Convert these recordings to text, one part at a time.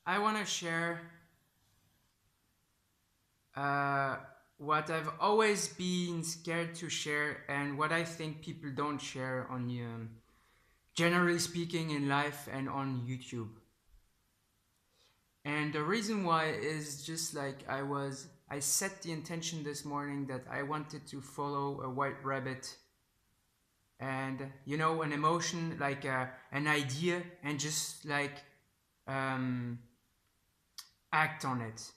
I want to share uh, what I've always been scared to share and what I think people don't share on, generally speaking, in life and on YouTube. And the reason why is just like I set the intention this morning that I wanted to follow a white rabbit and, an emotion, like an idea, and just like um, act on it.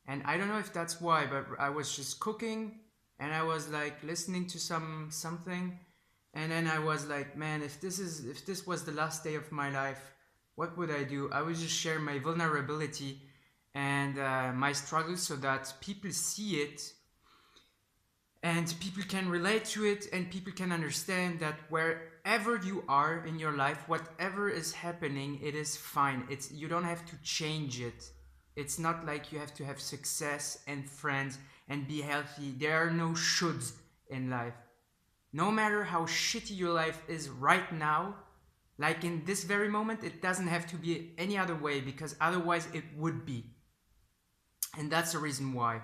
And I don't know if that's why, but I was just cooking and I was like listening to something, and then I was like, man, if this was the last day of my life, what would I do? I would just share my vulnerability and my struggles so that people see it and people can relate to it and people can understand that wherever you are in your life, whatever is happening, it is fine. It's You don't have to change it. It's not like you have to have success and friends and be healthy. There are no shoulds in life. No matter how shitty your life is right now, like in this very moment, it doesn't have to be any other way, because otherwise it would be. And that's the reason why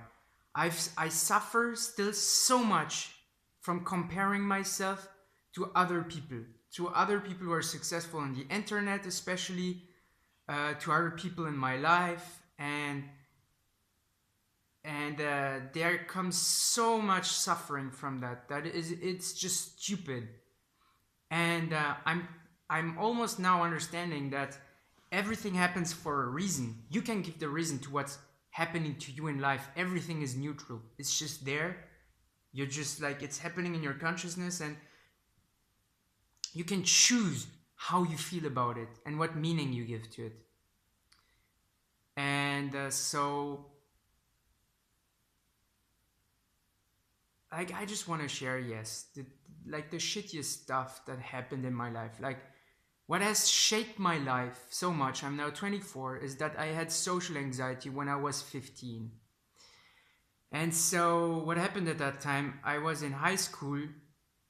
I suffer still so much from comparing myself to other people, who are successful on the internet, especially to other people in my life, and there comes so much suffering from that. It's just stupid. And I'm almost now understanding that everything happens for a reason. You can give the reason to what's happening to you in life. Everything is neutral. It's just there. You're just like, it's happening in your consciousness, and you can choose how you feel about it and what meaning you give to it. And so like, I just want to share, yes, the shittiest stuff that happened in my life. Like, what has shaped my life so much, I'm now 24, is that I had social anxiety when I was 15. And so what happened at that time, I was in high school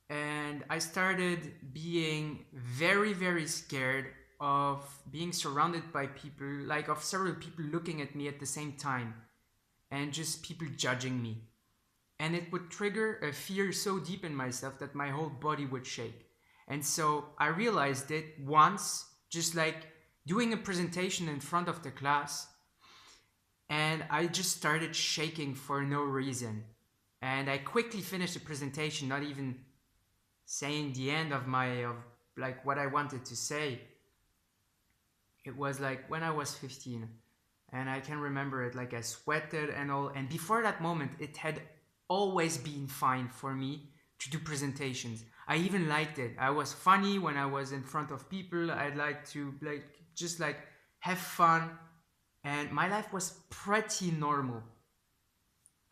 and I started being very, very scared of being surrounded by people, like of several people looking at me at the same time, and just people judging me. And it would trigger a fear so deep in myself that my whole body would shake. And so I realized it once, just like doing a presentation in front of the class, and I just started shaking for no reason. And I quickly finished the presentation, not even saying the end of like what I wanted to say. It was like when I was 15, and I can remember it, like I sweated and all. And before that moment, it had always been fine for me to do presentations. I even liked it. I was funny when I was in front of people. I'd like to just have fun, and my life was pretty normal.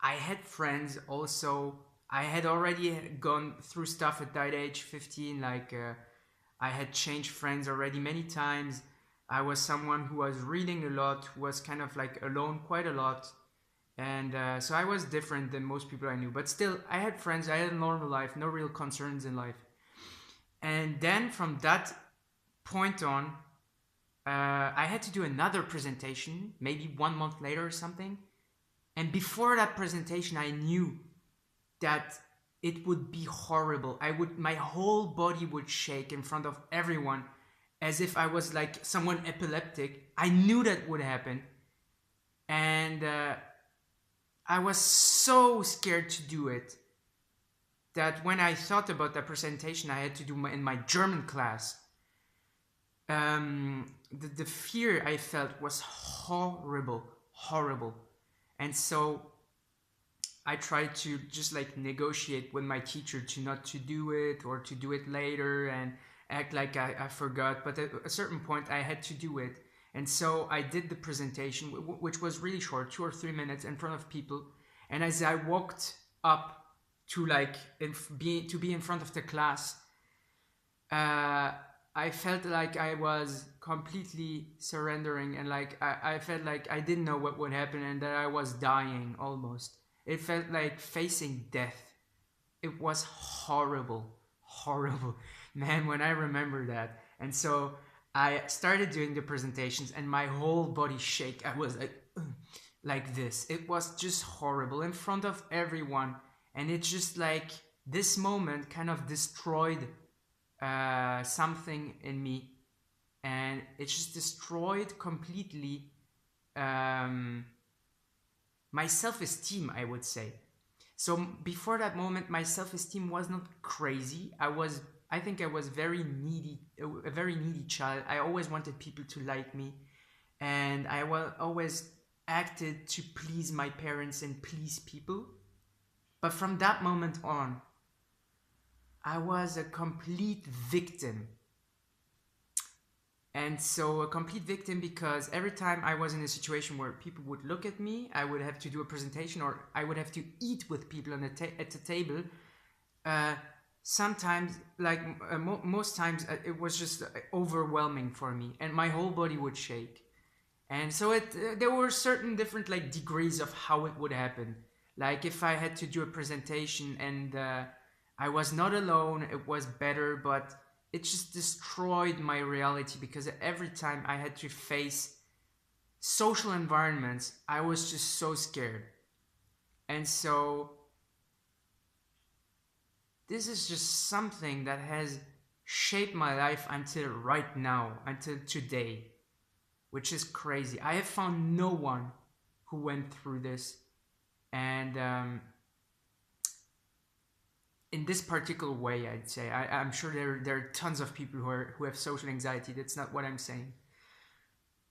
I had friends also. I had already gone through stuff at that age, 15. I had changed friends already many times. I was someone who was reading a lot, who was kind of like alone quite a lot. And so I was different than most people I knew. But still, I had friends, I had a normal life, no real concerns in life. And then from that point on, I had to do another presentation, maybe 1 month later or something. And before that presentation, I knew that it would be horrible. My whole body would shake in front of everyone, as if I was like someone epileptic. I knew that would happen. And I was so scared to do it that when I thought about that presentation I had to do in my German class, the fear I felt was horrible, horrible. And so I tried to just like negotiate with my teacher to not to do it, or to do it later, and act like I forgot. But at a certain point I had to do it. And so I did the presentation, which was really short, 2 or 3 minutes in front of people. And as I walked up to to be in front of the class, I felt like I was completely surrendering, and like I felt like I didn't know what would happen, and that I was dying almost. It felt like facing death. It was horrible, horrible, man, when I remember that. And so I started doing the presentations and my whole body shake. I was like, like this. It was just horrible in front of everyone. And it's just like this moment kind of destroyed something in me. And it just destroyed completely um, my self esteem, I would say. So before that moment, my self-esteem was not crazy. I think I was very needy, a very needy child. I always wanted people to like me, and I always acted to please my parents and please people. But from that moment on, I was a complete victim. And so a complete victim because every time I was in a situation where people would look at me, I would have to do a presentation or I would have to eat with people on at the table. Uh, Sometimes, like most times, it was just overwhelming for me, and my whole body would shake. And so there were certain different like degrees of how it would happen. Like if I had to do a presentation and I was not alone, it was better, but it just destroyed my reality because every time I had to face social environments, I was just so scared. And so this is just something that has shaped my life until right now, until today, which is crazy. I have found no one who went through this, and in this particular way, I'd say I'm sure there are tons of people who have social anxiety. That's not what I'm saying,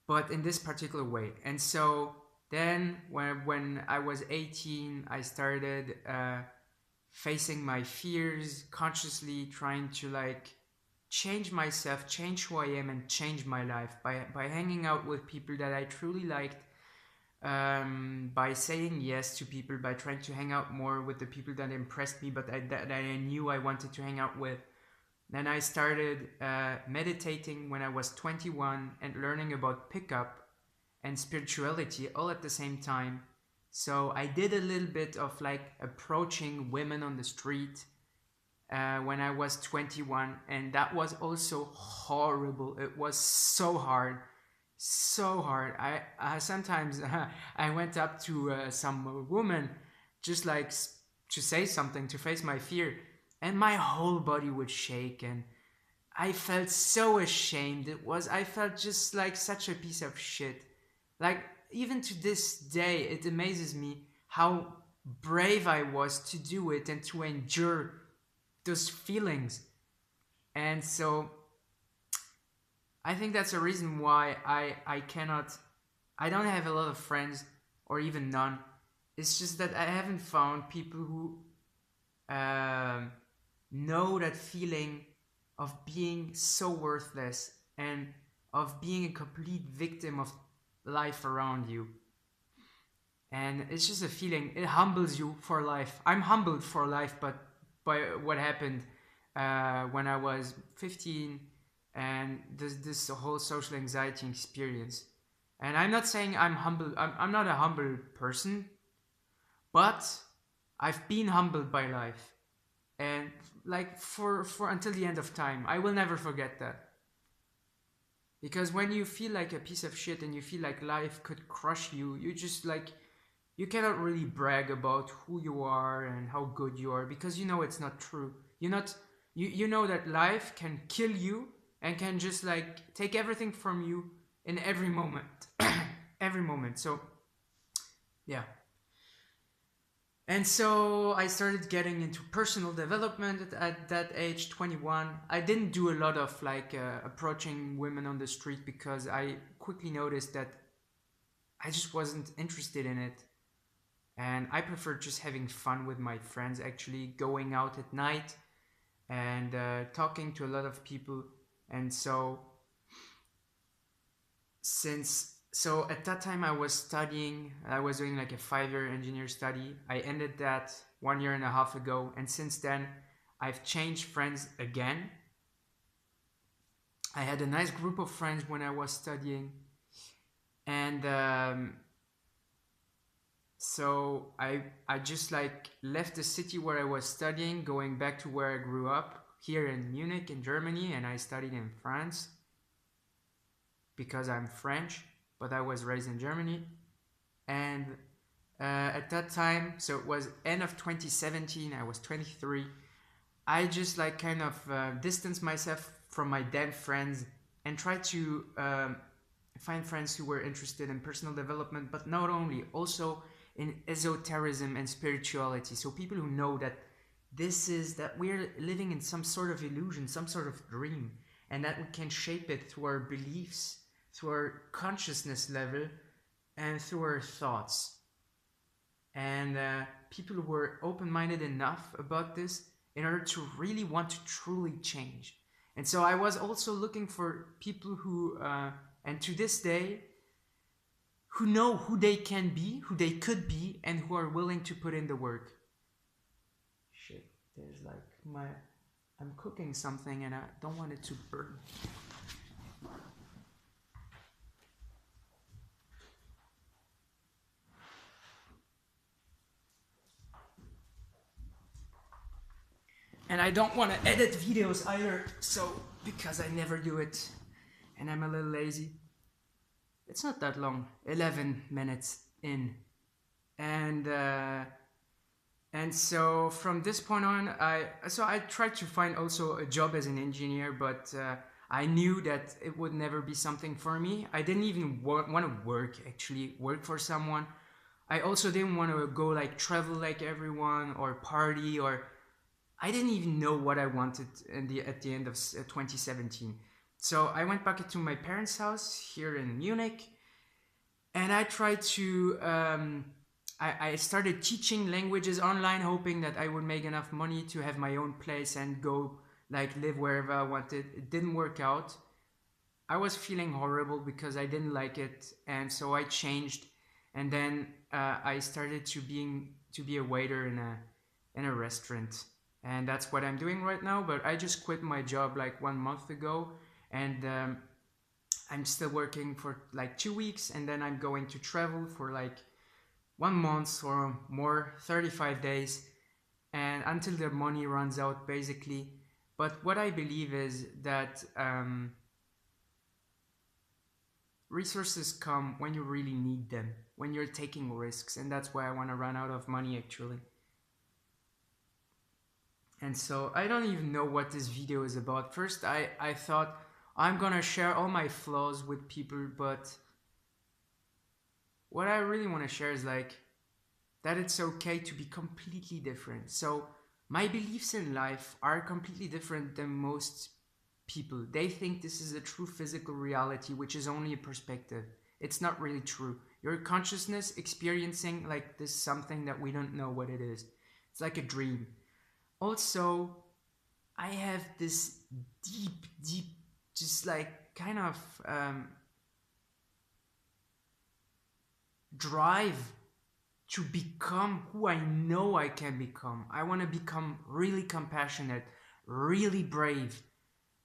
but in this particular way. And so then when I was 18, I started facing my fears consciously, trying to like change myself, change who I am, and change my life by hanging out with people that I truly liked, by saying yes to people, by trying to hang out more with the people that impressed me, but that I knew I wanted to hang out with. Then I started meditating when I was 21 and learning about pickup and spirituality all at the same time. So I did a little bit of like approaching women on the street when I was 21, and that was also horrible. It was so hard, so hard. I sometimes I went up to some woman just like to say something to face my fear, and my whole body would shake, and I felt so ashamed. I felt just like such a piece of shit. Like, even to this day, it amazes me how brave I was to do it and to endure those feelings. And so I think that's a reason why I cannot, I don't have a lot of friends or even none. It's just that I haven't found people who know that feeling of being so worthless and of being a complete victim of life around you. And it's just a feeling, it humbles you for life. I'm humbled for life, but by what happened when I was 15 and this whole social anxiety experience. And I'm not saying I'm humble, I'm not a humble person, but I've been humbled by life. And like for until the end of time, I will never forget that. Because when you feel like a piece of shit and you feel like life could crush you, you just like, you cannot really brag about who you are and how good you are because you know it's not true. You know that life can kill you and can just like take everything from you in every moment. Every moment. So yeah. And so I started getting into personal development at that age, 21. I didn't do a lot of like approaching women on the street because I quickly noticed that I just wasn't interested in it. And I prefer just having fun with my friends, actually going out at night and talking to a lot of people. And so at that time I was studying, I was doing like a 5-year engineer study. I ended that 1.5 years ago, and since then I've changed friends again. I had a nice group of friends when I was studying, and so I just like left the city where I was studying, going back to where I grew up, here in Munich in Germany, and I studied in France. because I'm French, but I was raised in Germany. And at that time, so it was end of 2017, I was 23. I just like kind of distanced myself from my damn friends and tried to find friends who were interested in personal development, but not only, also in esotericism and spirituality. So people who know that this is that we're living in some sort of illusion, some sort of dream, and that we can shape it through our beliefs, through our consciousness level, and through our thoughts. And people who were open-minded enough about this in order to really want to truly change. And so I was also looking for people who, and to this day, who know who they can be, who they could be, and who are willing to put in the work. Shit, there's like I'm cooking something and I don't want it to burn. And I don't want to edit videos either, so because I never do it and I'm a little lazy. It's not that long, 11 minutes in. And so from this point on, I tried to find also a job as an engineer, but I knew that it would never be something for me. I didn't even want to work for someone. I also didn't want to go like travel like everyone or party, or I didn't even know what I wanted at the end of 2017. So I went back to my parents' house here in Munich, and I tried to I started teaching languages online, hoping that I would make enough money to have my own place and go like live wherever I wanted. It didn't work out. I was feeling horrible because I didn't like it, and so I changed. And then I started to be a waiter in a restaurant, and that's what I'm doing right now. But I just quit my job like 1 month ago, and I'm still working for like 2 weeks, and then I'm going to travel for like 1 month or more, 35 days, and until the money runs out, basically. But what I believe is that resources come when you really need them, when you're taking risks, and that's why I want to run out of money actually. And so I don't even know what this video is about. First I thought I'm gonna share all my flaws with people, but what I really want to share is like that it's okay to be completely different. So my beliefs in life are completely different than most people. They think this is a true physical reality, which is only a perspective. It's not really true. Your consciousness experiencing like this something that we don't know what it is. It's like a dream. Also, I have this deep, just like kind of drive to become who I know I can become. I want to become really compassionate, really brave,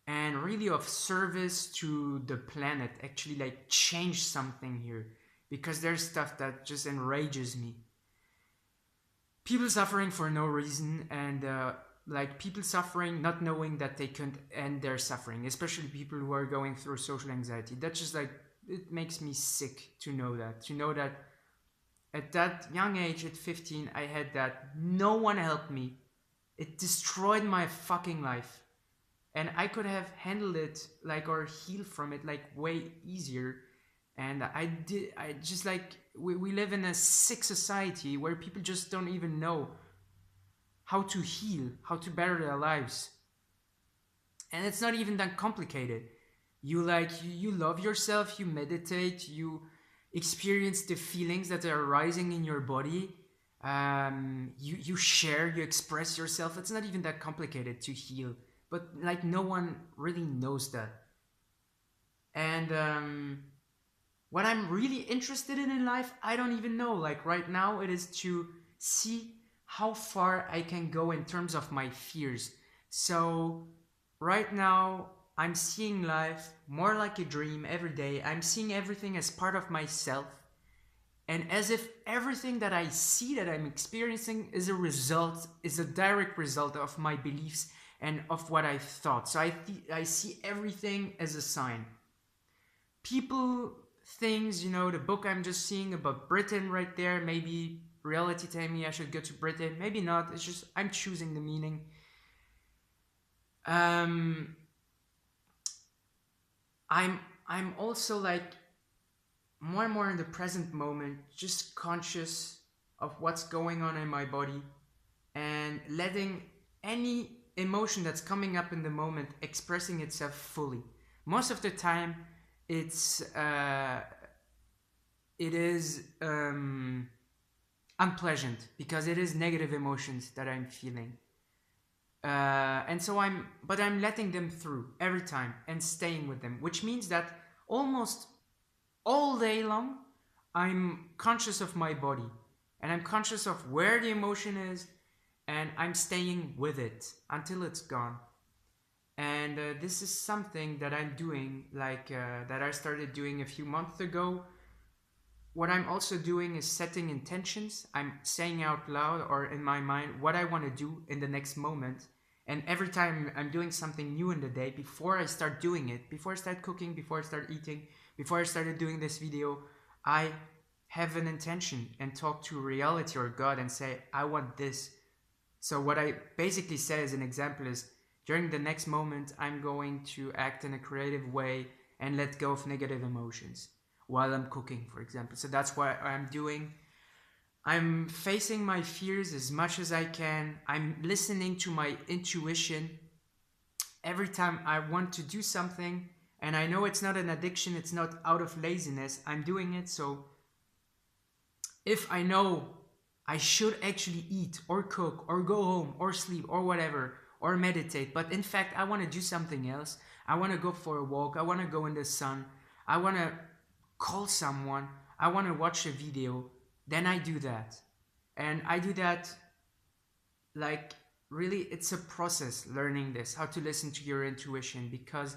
and really of service to the planet. Actually, like change something here, because there's stuff that just enrages me. People suffering for no reason, and like people suffering not knowing that they can't end their suffering, especially people who are going through social anxiety. That's just like, it makes me sick to know that at that young age, at 15, I had that. No one helped me. It destroyed my fucking life. And I could have handled it like, or healed from it like way easier. And I just like, we live in a sick society where people just don't even know how to heal, how to better their lives. And it's not even that complicated. You love yourself, you meditate, you experience the feelings that are arising in your body. You share, you express yourself. It's not even that complicated to heal, but like no one really knows that. And what I'm really interested in life, I don't even know. Like right now, it is to see how far I can go in terms of my fears. So right now, I'm seeing life more like a dream every day. I'm seeing everything as part of myself, and as if everything that I see, that I'm experiencing, is a direct result of my beliefs and of what I thought. So I see everything as a sign. people, things, you know, the book I'm just seeing about Britain right there, maybe reality telling me I should go to Britain, maybe not. It's just I'm choosing the meaning. Um, I'm I'm also like more and more in the present moment, just conscious of what's going on in my body and letting any emotion that's coming up in the moment expressing itself fully. Most of the time, it's it is unpleasant because it is negative emotions that I'm feeling. And so I'm letting them through every time and staying with them, which means that almost all day long, I'm conscious of my body and I'm conscious of where the emotion is and I'm staying with it until it's gone. And this is something that I'm doing, that I started doing a few months ago. What I'm also doing is setting intentions. I'm saying out loud or in my mind what I want to do in the next moment. And every time I'm doing something new in the day, before I start doing it, before I start cooking, before I start eating, before I started doing this video, I have an intention and talk to reality or God and say, I want this. So what I basically say as an example is, during the next moment, I'm going to act in a creative way and let go of negative emotions while I'm cooking, for example. So that's what I'm doing. I'm facing my fears as much as I can. I'm listening to my intuition every time I want to do something. And I know it's not an addiction, it's not out of laziness. I'm doing it. So if I know I should actually eat or cook or go home or sleep or whatever or meditate, but in fact I want to do something else, I want to go for a walk, I want to go in the sun, I want to call someone, I want to watch a video, then I do that. And I do that, like, really, it's a process learning this, how to listen to your intuition, because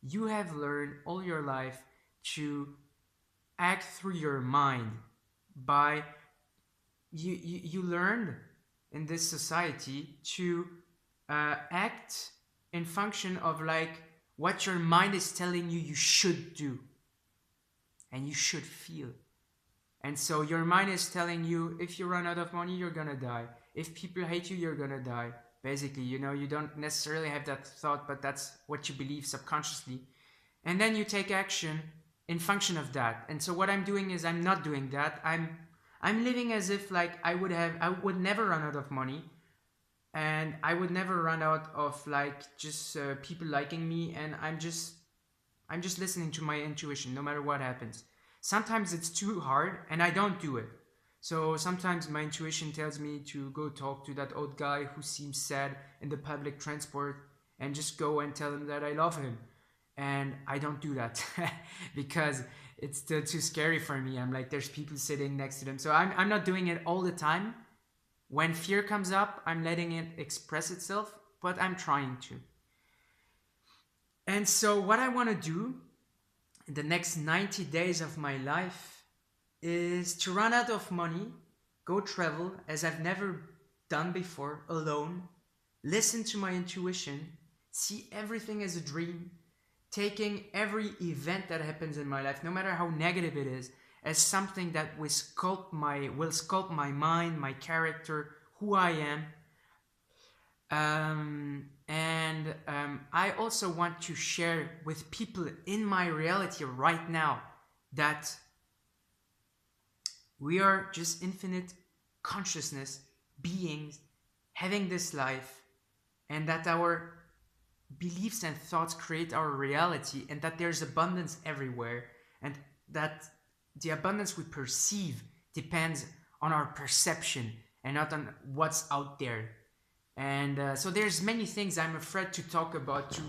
you have learned all your life to act through your mind by you learn in this society to act in function of like what your mind is telling you you should do and you should feel. And so your mind is telling you, if you run out of money, you're gonna die. If people hate you, you're gonna die. Basically, you know, you don't necessarily have that thought, but that's what you believe subconsciously. And then you take action in function of that. And so what I'm doing is I'm not doing that. I'm living as if like I would never run out of money, and I would never run out of like just people liking me, and I'm just listening to my intuition no matter what happens. Sometimes it's too hard and I don't do it. So sometimes my intuition tells me to go talk to that old guy who seems sad in the public transport and just go and tell him that I love him. And I don't do that because it's still too scary for me. I'm like, there's people sitting next to them. So I'm not doing it all the time. When fear comes up, I'm letting it express itself, but I'm trying to. And so what I want to do in the next 90 days of my life is to run out of money, go travel as I've never done before, alone, listen to my intuition, see everything as a dream, taking every event that happens in my life, no matter how negative it is, as something that will sculpt my mind, my character, who I am. I also want to share with people in my reality right now that we are just infinite consciousness beings having this life, and that our beliefs and thoughts create our reality, and that there's abundance everywhere, and that the abundance we perceive depends on our perception and not on what's out there. And so there's many things I'm afraid to talk about to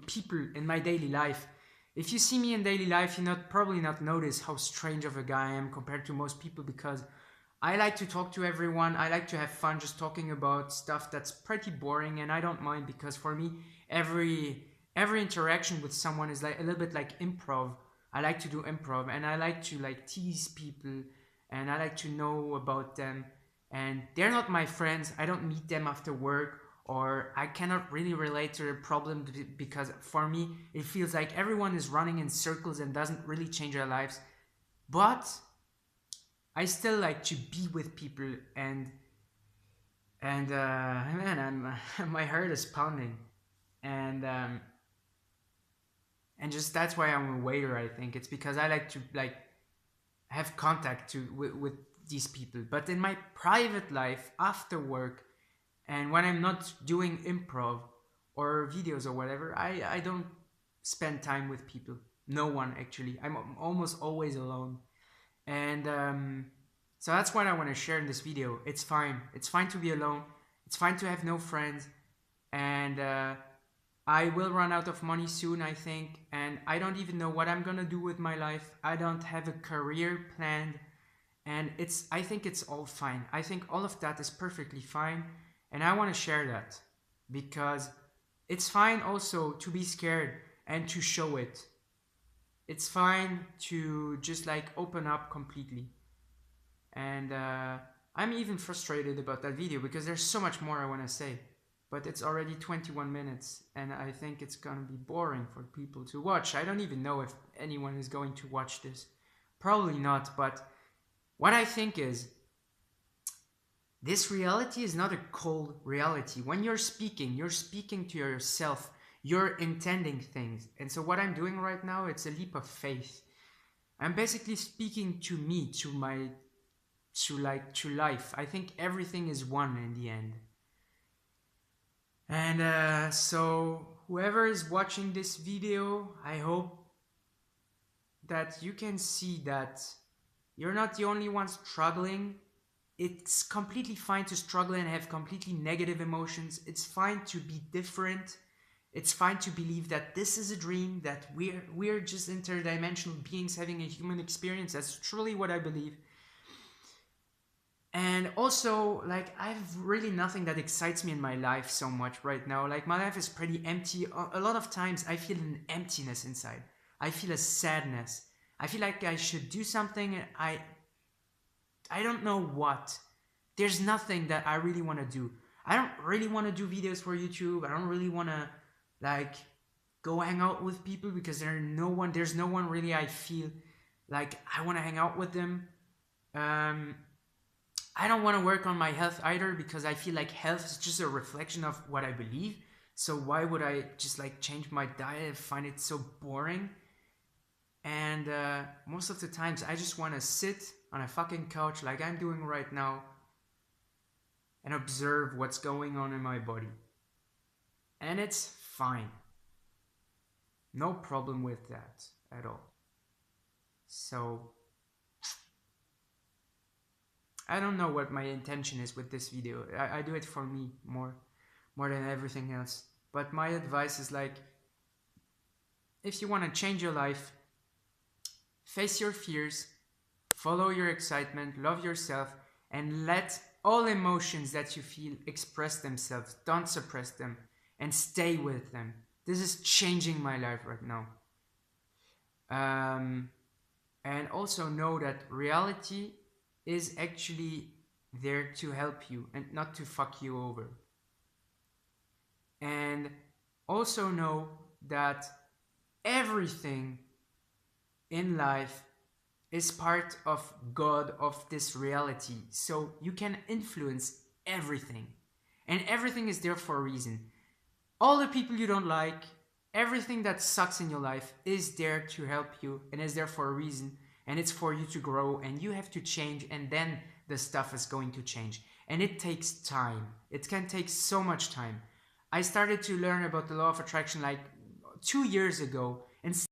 people in my daily life. If you see me in daily life, you probably not notice how strange of a guy I am compared to most people, because I like to talk to everyone. I like to have fun just talking about stuff that's pretty boring, and I don't mind, because for me every interaction with someone is like a little bit like improv. I like to do improv, and I like to like tease people, and I like to know about them. And they're not my friends. I don't meet them after work or I cannot really relate to the problem because for me it feels like everyone is running in circles and doesn't really change their lives. But I still like to be with people, and man, my heart is pounding, and just that's why I'm a waiter. I think it's because I like to like have contact with these people. But in my private life after work, and when I'm not doing improv or videos or whatever, I don't spend time with people. No one actually. I'm almost always alone. And so that's what I want to share in this video. It's fine. It's fine to be alone. It's fine to have no friends. And I will run out of money soon, I think. And I don't even know what I'm gonna do with my life. I don't have a career planned. And I think it's all fine. I think all of that is perfectly fine. And I want to share that because it's fine also to be scared and to show it. It's fine to just like open up completely. And I'm even frustrated about that video because there's so much more I want to say. But it's already 21 minutes and I think it's gonna be boring for people to watch. I don't even know if anyone is going to watch this. Probably not, but what I think is this reality is not a cold reality. When you're speaking to yourself, you're intending things. And so what I'm doing right now, it's a leap of faith. I'm basically speaking to me, to life. I think everything is one in the end. And so whoever is watching this video, I hope that you can see that you're not the only one struggling. It's completely fine to struggle and have completely negative emotions. It's fine to be different. It's fine to believe that this is a dream, that we're just interdimensional beings having a human experience. That's truly what I believe. And also, like, I have really nothing that excites me in my life so much right now. Like, my life is pretty empty. A lot of times I feel an emptiness inside. I feel a sadness. I feel like I should do something and I don't know what. There's nothing that I really want to do. I don't really want to do videos for YouTube. I don't really want to like go hang out with people because there's no one really I feel like I want to hang out with them. I don't want to work on my health either because I feel like health is just a reflection of what I believe. So why would I just like change my diet and find it so boring? And most of the times I just want to sit on a fucking couch like I'm doing right now and observe what's going on in my body. And it's fine. No problem with that at all. So I don't know what my intention is with this video. I do it for me more than everything else. But my advice is like, if you want to change your life, face your fears, follow your excitement, love yourself, and let all emotions that you feel express themselves. Don't suppress them and stay with them. This is changing my life right now. And also know that reality is actually there to help you and not to fuck you over. And also know that everything in life is part of God, of this reality. So you can influence everything. And everything is there for a reason. All the people you don't like, everything that sucks in your life is there to help you and is there for a reason. And it's for you to grow and you have to change, and then the stuff is going to change. And it takes time. It can take so much time. I started to learn about the law of attraction like 2 years ago, and